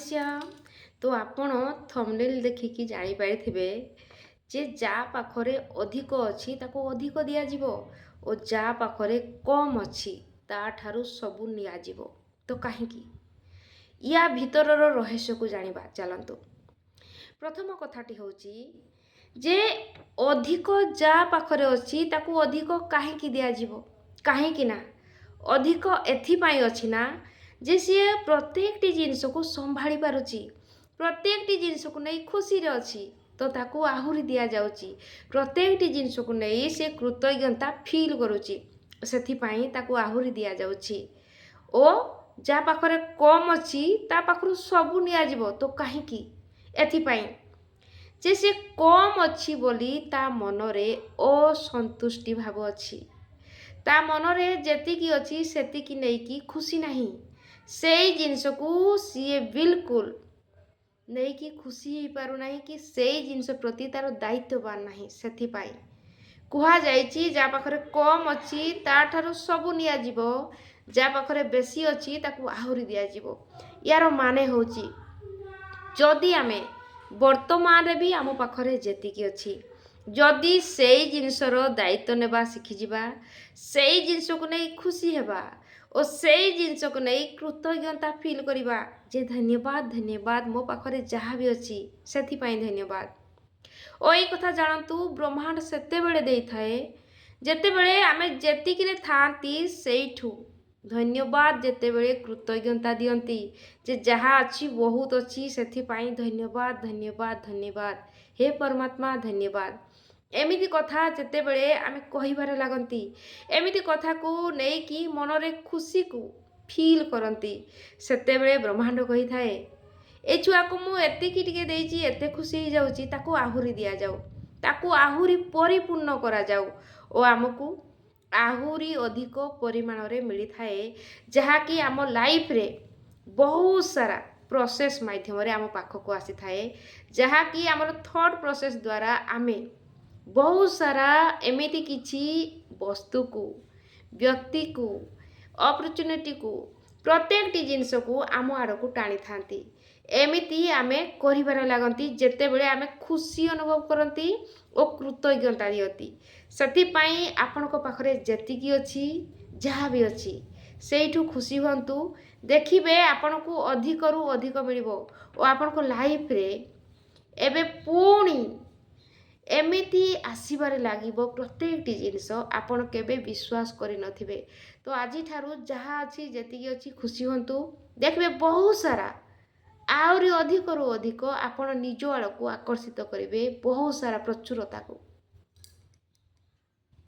श्याम। तो आपण थंबनेल देखिकी जानी पारिथिबे जे जा पाखरे अधिक अछि ताको अधिक दिया जिवो ओ जा पाखरे कम अछि ता ठारू सबु निया जिवो। तो काहींकी या भितरर रहस्य को जानिबा चलंतु। प्रथम कथाटी होची जे अधिक जा पाखरे अछि ताको अधिक काहींकी दिया जिवो। काहींकी ना अधिक एथि पाई अछि ना जे सी प्रत्येकटी जिनिस को संभाली पारुची, प्रत्येकटी जिनिस को नहीं खुशी रे अछि तो ताकू आहुरी दिया जाउची, प्रत्येकटी जिनिस को नहीं से कृतज्ञता फील करूची सेथि पाई ताकू आहुरी दिया जाउची। ओ जा पाखरे कम अछि ता पाखरु सबु निया जिवो। तो काहींकी एथि पाई जे से कम अछि बोली ता मनरे असंतुष्टि भाव अछि, ता मनरे जेतिकी अछि सेतिकी नहीं की खुशी नहीं, सेई जिनिस को सीए बिल्कुल नहीं कि खुशी ही पारु नहीं कि सेई जिनिस प्रति तार दायित्ववान नहीं। सेथि पाई कुहा जाइछि जा पाखरे कम अछि ता ठारू सबु निया जिवो, जा पाखरे बेसी अछि ताकू आहुरी दिया जिवो। यार माने होची जदि आमे वर्तमान रे भी आम पाखरे जेतिकी अछि जदि सेई जिनिसर दायित्व नेबा शिखि जिबा, सेई जिनिस को नहीं खुशी हेबा और सेई जिनिस को नहीं कृतज्ञता फील करिबा जे धन्यवाद धन्यवाद मो पाखरे जहाँ भी अछि सेथि पाई धन्यवाद। ओ एई कथा जानतु ब्रह्मांड सेते बेले देई थाए जेते बेले आमे जेतिकी रे थांती सेइठू धन्यवाद जेते बेले कृतज्ञता दियंती जे जहाँ अछि बहुत अछि सेथि पाई धन्यवाद धन्यवाद धन्यवाद हे परमात्मा धन्यवाद। एमिति कथा जेते बेले आमे कहिबारे लागंती, एमिति कथा को नहीं कि मनरे खुशी को फील करंती सेते बेले ब्रह्मांड कही थाए ए छुआ को मु एतिकी टिके देइची एते खुशी ही जाउची ताकू आहुरी दिया जाऊ, ताकू आहुरी परिपूर्ण करा जाऊ ओ आमको आहुरी अधिक परिमाण रे मिली थाए जहा कि आम लाइफ रे बहुत सारा प्रोसेस माध्यम रे आम पाखक को आसी थाए जहा कि आमर थॉट प्रोसेस द्वारा आमे बहुत सारा एमिति किछि वस्तु को व्यक्ति को अपॉर्चुनिटी को प्रत्येकटी जिनिस को आम आड़ को टाणी थांती। एमिति आमे करिबार लागंती जेते बेले आमे खुशी अनुभव करंती ओ कृतज्ञता दियती। सेथि पाई आपनक पाखरे जेतिकी अछि जहाँ भी अछि सेइठू खुशी हुंतु, देखिबे आपनको अधिकरू अधिक मिलिबो ओ आपनको लाइफ रे एबे पुणी एमिति आसीबारे लागिबो प्रत्येकटी जिनिस आपण केबे विश्वास करि नथिबे। तो आजि ठारू जहाँ अछि जेतिकी अछि खुशी हुंतु, देखबे बहुत सारा आउरी अधिकरू अधिक आपण निज आड़ को आकर्षित करिवे बहुत सारा प्रचुरता को।